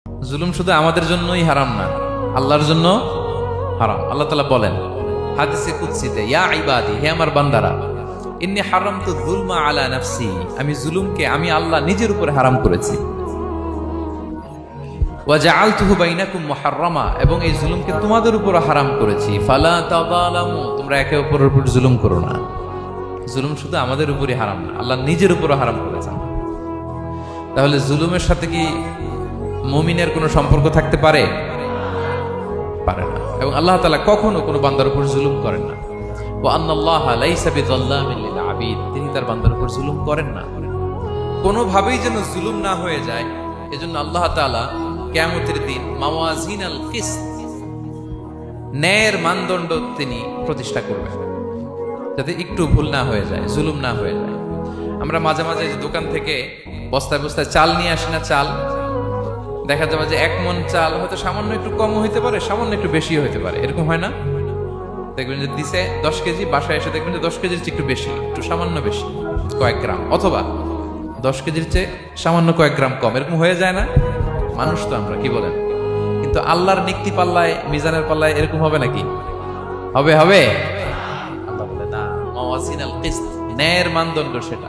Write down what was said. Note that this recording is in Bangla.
জুলুম শুধু আমাদের জন্যই হারাম না, আল্লাহর জন্য হারাম। আল্লাহ তাআলা বলেন হাদিসে কুদসিতে, ইয়া ইবাদি, হে আমার বান্দারা, ইন্নী হারামতু যুলমা আলা নাফসি, আমি জুলুমকে আমি আল্লাহ নিজের উপরে হারাম করেছি। ওয়া জাআলতুহু বাইনাকুম মুহাররামা, এবং এই জুলুমকে তোমাদের উপর হারাম করেছি। ফালা তাযালামু, তোমরা একে অপরের উপর জুলুম করো না। জুলুম শুধু আমাদের উপরই হারাম না, আল্লাহ নিজের উপরও হারাম করেছেন। তাহলে জুলুমের সাথে কি মুমিনের কোনো সম্পর্ক থাকতে পারে? পারে না। এবং আল্লাহ তাআলা কখনো কোনো বান্দার উপর জুলুম করেন না। ওয়া আন্নাল্লাহা লাইসা বিযাল্লামিন লিল আবিদ, তিনি তার বান্দার উপর জুলুম করেন না। কোনোভাবেই যেন জুলুম না হয়ে যায়, এজন্য আল্লাহ তাআলা কিয়ামতের দিন মাওয়াজিনাল কিসত, ন্যায়ের মানদণ্ড তিনি প্রতিষ্ঠা করবেন, যাতে একটু ভুল না হয়ে যায়, জুলুম না হয়ে যায়। আমরা মাঝে মাঝে যে দোকান থেকে বস্তায় বস্তায় চাল নিয়ে আসি না, চাল দেখা যাবে যে 1 মণ চাল হয়তো সামান্য একটু কম হইতে পারে, সামান্য একটু বেশিও হইতে পারে, এরকম হয় না? দেখবেন যে দিছে 10 কেজি, বাসায় এসে দেখবেন যে 10 কেজির চেয়ে একটু বেশি, একটু সামান্য বেশি কয়েক গ্রাম, অথবা 10 কেজির চেয়ে সামান্য কয়েক গ্রাম কম, এরকম হয়ে যায় না? মানুষ তো আমরা, কি বলেন? কিন্তু আল্লাহর নিক্তি পাল্লায়, মিজানের পাল্লায় এরকম হবে নাকি? হবে? আল্লাহ বলে না, মাওয়াজিনাল কিসত, ন্যায়ের মানদণ্ড সেটা।